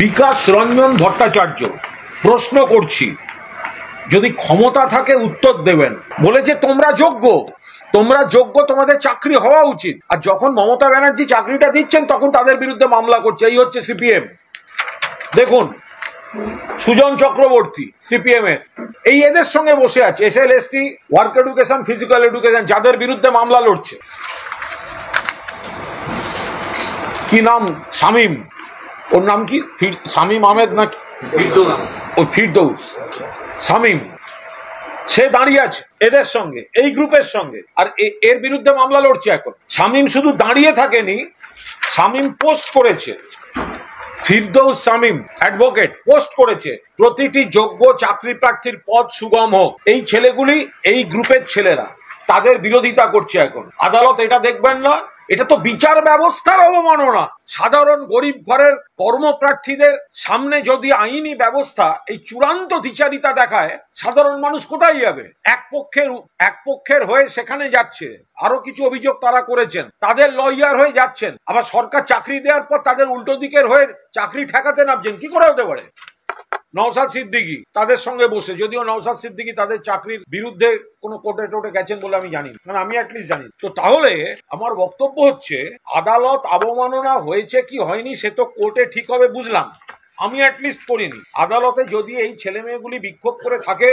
বিকাশ রঞ্জন ভট্টাচার্য প্রশ্ন করছি, যদি ক্ষমতা থাকে উত্তর দেবেন। বলেছে তোমরা যোগ্য, তোমাদের চাকরি হওয়া উচিত। আর যখন মমতা ব্যানার্জি চাকরিটা দিচ্ছেন তখন তাদের বিরুদ্ধে মামলা করছে। এই হচ্ছে সিপিএম। দেখুন, সুজন চক্রবর্তী সিপিএম এর এই এদের সঙ্গে বসে আছে, SL/ST, work education, physical education, যাদের বিরুদ্ধে মামলা লড়ছে। কি নাম? শামীম, ওর নাম কি? শামীম আহমেদ না ফিরদৌস শামীম, সে দাঁড়িয়ে আছে এদের সঙ্গে, এই গ্রুপের সঙ্গে, আর এর বিরুদ্ধে মামলা লড়ছে। এখন শামীম শুধু দাঁড়িয়ে থাকেনি, শামীম পোস্ট করেছে, ফিরদৌস শামীম অ্যাডভোকেট পোস্ট করেছে, প্রতিটি যোগ্য চাকরি প্রার্থীর পদ সুগম হোক। এই ছেলেগুলি, এই গ্রুপের ছেলেরা তাদের বিরোধিতা করছে। এখন আদালত এটা দেখবেন না? এটা তো বিচার ব্যবস্থার অবমাননা। সাধারণ গরিব ঘরের কর্মপ্রার্থীদের সামনে যদি আইনি ব্যবস্থা এই চূড়ান্ত দ্বিচারিতা দেখায়, সাধারণ মানুষ কোথায় যাবে? এক পক্ষের হয়ে সেখানে যাচ্ছে, আরো কিছু অভিযোগ তারা করেছেন, তাদের লয়ার হয়ে যাচ্ছেন, আবার সরকার চাকরি দেওয়ার পর তাদের উল্টো দিকের হয়ে চাকরি ঠেকাতে নামছেন। কি করে হতে পারে? নওশাদ সিদ্দিকী তাদের সঙ্গে বসে, যদিও নওশাদ সিদ্দিকী তাদের চাকরির বিরুদ্ধে কোনো কোর্টে টোটে গেছেন বলে আমি জানি, মানে আমি অ্যাটলিস্ট জানি। তো তাহলে আমার বক্তব্য হচ্ছে, আদালত অবমাননা হয়েছে কি হয়নি সে তো কোর্টে ঠিক হবে, বুঝলাম, আমি অ্যাটলিস্ট করিনি। আদালতে যদি এই ছেলে মেয়েগুলি বিক্ষোভ করে থাকে,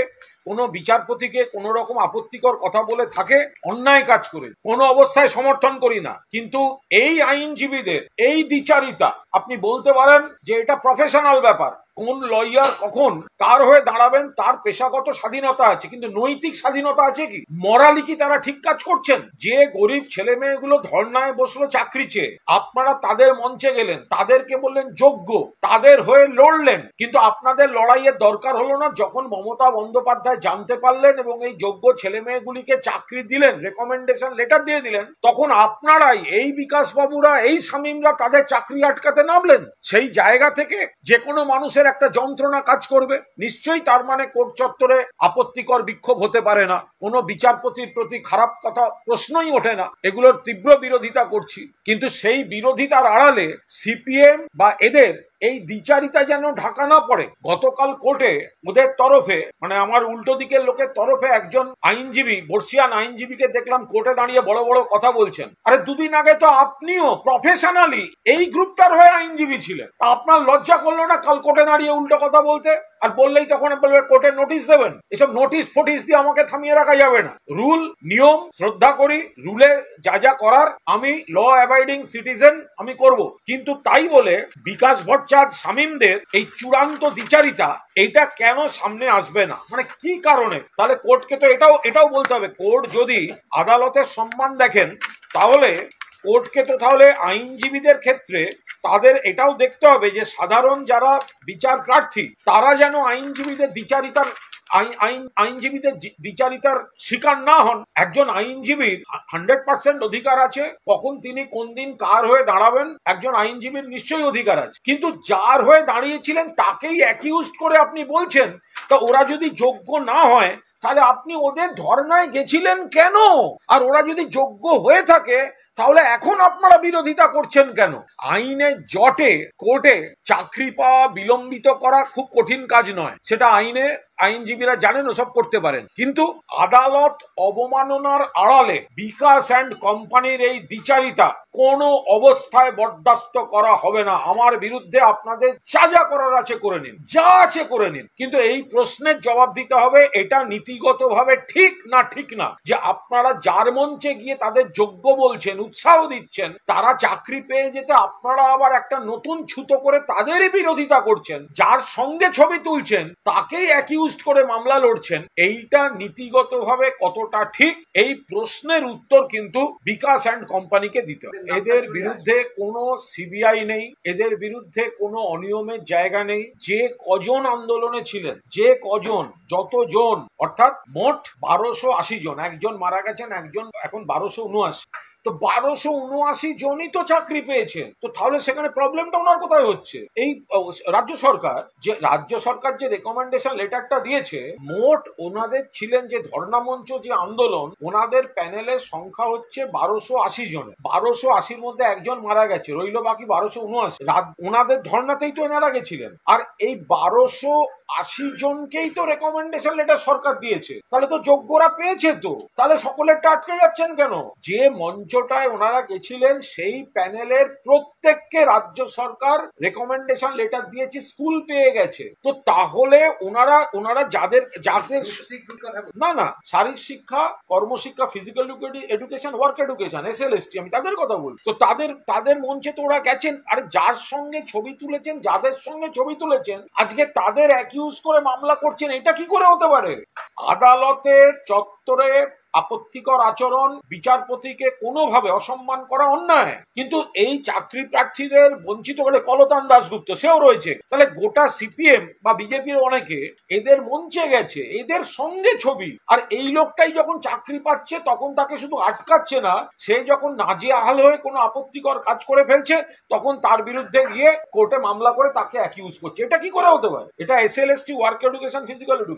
কোনো বিচারপতিকে কোনো রকম আপত্তিকর কথা বলে থাকে, অন্যায় কাজ করে কোনো অবস্থায় সমর্থন করি না। কিন্তু এই আইনজীবীদের এই দ্বিচারিতা, আপনি বলতে পারেন যে এটা প্রফেশনাল ব্যাপার, কোন লয়ার কখন কার হয়ে দাঁড়াবেন তার পেশাগত স্বাধীনতা আছে, কিন্তু নৈতিক স্বাধীনতা আছে কি? মরালি কি তারা ঠিক কাজ করছেন? যে গরিব ছেলে মেয়েগুলো ধর্নায় বসলো চাকরি চেয়ে, আপনারা তাদের মঞ্চে গেলেন, তাদেরকে বললেন যোগ্য, তাদের হয়ে লড়লেন, কিন্তু আপনাদের লড়াইয়ের দরকার হলো না। যখন মমতা বন্দ্যোপাধ্যায় জানতে পারলেন এবং এই যোগ্য ছেলে মেয়েগুলিকে চাকরি দিলেন, রেকমেন্ডেশন লেটার দিয়ে দিলেন, তখন আপনারাই, এই বিকাশ বাবুরা, এই শামীমরা তাদের চাকরি আটকাতে নামলেন। সেই জায়গা থেকে যে কোনো মানুষের একটা যন্ত্রণা কাজ করবে নিশ্চয়ই। তার মানে কোর্ট চত্বরে আপত্তিকর বিক্ষোভ হতে পারে না, কোনো বিচারপতির প্রতি খারাপ কথা প্রশ্নই ওঠে না, এগুলোর তীব্র বিরোধিতা করছি। কিন্তু সেই বিরোধিতার আড়ালে সিপিএম বা এদের এই দ্বিচারিতা যেন ঢাকা না পড়ে। গতকাল কোর্টে ওদের তরফে, মানে আমার উল্টো দিকের লোকের তরফে একজন আইনজীবী, বর্ষিয়ান আইনজীবীকে দেখলাম কোর্টে দাঁড়িয়ে বড় বড় কথা বলছেন। আরে দুদিন আগে তো আপনিও প্রফেশনালি এই গ্রুপটার হয়ে আইনজীবী ছিলেন, আপনার লজ্জা করলো না কাল কোর্টে দাঁড়িয়ে উল্টো কথা বলতে? আর বললেই তখন বলবে কোর্টের নোটিশ দেবেন। এসব নোটিশ ফোটিস দিয়ে আমাকে থামিয়ে রাখা যাবে না। রুল নিয়ম শ্রদ্ধা করি, রুলের যা যা করার আমি ল অ্যাবাইডিং সিটিজেন আমি করব, কিন্তু তাই বলে বিকাশ ভট্টাচার্য শামীমদের এই চূড়ান্ত দ্বিচারিতা এইটা কেন সামনে আসবে না? মানে কি কারণে? তাহলে কোর্টকে তো এটাও বলতে হবে। কোর্ট যদি আদালতের সম্মান দেখেন, তাহলে কোর্টকে তো তাহলে আইনজীবীদের ক্ষেত্রে তাদের এটাও দেখতে হবে যে সাধারণ যারা বিচার প্রার্থী তারা যেন আইনজীবীদের দ্বিচারিতার শিকার না হন। একজন আইনজীবীর 100% অধিকার আছে, কখন তিনি কোন দিন কার হয়ে দাঁড়াবেন একজন আইনজীবীর নিশ্চয়ই অধিকার আছে, কিন্তু যার হয়ে দাঁড়িয়েছিলেন তাকেই অ্যাকিউজড করে আপনি বলছেন, তা ওরা যদি যোগ্য না হয় তাহলে আপনি ওদের ধর্নায় গেছিলেন কেন? আর ওরা যদি যোগ্য হয়ে থাকে তাহলে এখন আপনারা বিরোধিতা করছেন কেন? আইনের জটে কোর্টে চাকরি পাওয়া বিলম্বিত করা খুব কঠিন কাজ নয়, সেটা আইনজীবীরা জানেন, ওসব করতে পারেন। কিন্তু আদালত অবমাননার আড়ালে বিকাশ অ্যান্ড কোম্পানির এই দ্বিচারিতা কোনো অবস্থায় বরদাস্ত করা হবে না। আমার বিরুদ্ধে আপনাদের যা করার আছে করে নিন, যা আছে করে নিন, কিন্তু এই প্রশ্নের জবাব দিতে হবে এটা নীতিগতভাবে ঠিক না ঠিক না, যে আপনারা যার মঞ্চে গিয়ে তাদের যোগ্য বলছেন, উৎসাহ দিচ্ছেন, তারা চাকরি পেয়ে যেতে আপনারা আবার একটা নতুন ছুতো করে তাদেরই বিরোধিতা করছেন, যার সঙ্গে ছবি তুলছেন তাকেই অ্যাকিউজড করে মামলা লড়ছেন। এইটা নীতিগতভাবে কতটা ঠিক, এই প্রশ্নের উত্তর কিন্তু বিকাশ অ্যান্ড কোম্পানিকে দিতে হবে। এদের বিরুদ্ধে কোনো সিবিআই নেই, এদের বিরুদ্ধে কোনো অনিয়মের জায়গা নেই। যে কজন আন্দোলনে ছিলেন, যে কজন, যতজন, অর্থাৎ মোট 1280 জন, একজন মারা গেছেন, একজন এখন 1279, তো 1279 জনই তো চাকরি পেয়েছেন, তো তাহলে সেখানে প্রবলেমটা ওনার কোথায় হচ্ছে? এই রাজ্য সরকার যে রেকমেন্ডেশন লেটারটা দিয়েছে, মোট ওনাদের ছিলেন যে ধর্ণা মঞ্চ যে আন্দোলন, ওনাদের প্যানেলের সংখ্যা হচ্ছে 1280 জনের। 1280-র মধ্যে একজন মারা গেছে, রইল বাকি 1279। ওনাদের ধর্ণাতেই তো এনারা গেছিলেন, আর এই 1280 জনকেই তো রেকমেন্ডেশন লেটার সরকার দিয়েছে, তাহলে তো যোগ্যরা পেয়েছে। তো তাহলে সকলেরটা আটকে যাচ্ছেন কেন? যে মঞ্চটায় ওনারা গেছিলেন সেই প্যানেলের প্রত্যেককে রাজ্য সরকার রেকমেন্ডেশন লেটার দিয়েছে, স্কুল পেয়ে গেছে। তো তাহলে ওনারা যাদের না না, শারীরিক শিক্ষা, কর্মশিক্ষা, physical education, work education, SLST, আমি তাদের কথা বলি। তো তাদের মঞ্চে তো ওরা গেছেন, আর যার সঙ্গে ছবি তুলেছেন, যাদের সঙ্গে ছবি তুলেছেন, আজকে তাদের অ্যাকিউজ করে মামলা করছেন, এটা কি করে হতে পারে? আদালতের চত্বরে আপত্তিকর আচরণ, বিচারপতিকে কোনোভাবে অসম্মান করা অন্যায়, কিন্তু এই চাকরি প্রার্থীদের বঞ্চিত করে কলতান দাশগুপ্ত সেও রয়েছে। তাহলে গোটা সিপিএম বা বিজেপির অনেকে এদের মঞ্চে গেছে, এদের সঙ্গে ছবি, আর এই লোকটাই যখন চাকরি পাচ্ছে তখন তাকে শুধু আটকাচ্ছে না, সে যখন নাজেহাল হয়ে কোনো আপত্তিকর কাজ করে ফেলছে তখন তার বিরুদ্ধে গিয়ে কোর্টে মামলা করে তাকে অ্যাকিউজ করছে। এটা কি করে হতে পারে? এটা SLST, work education, physical education.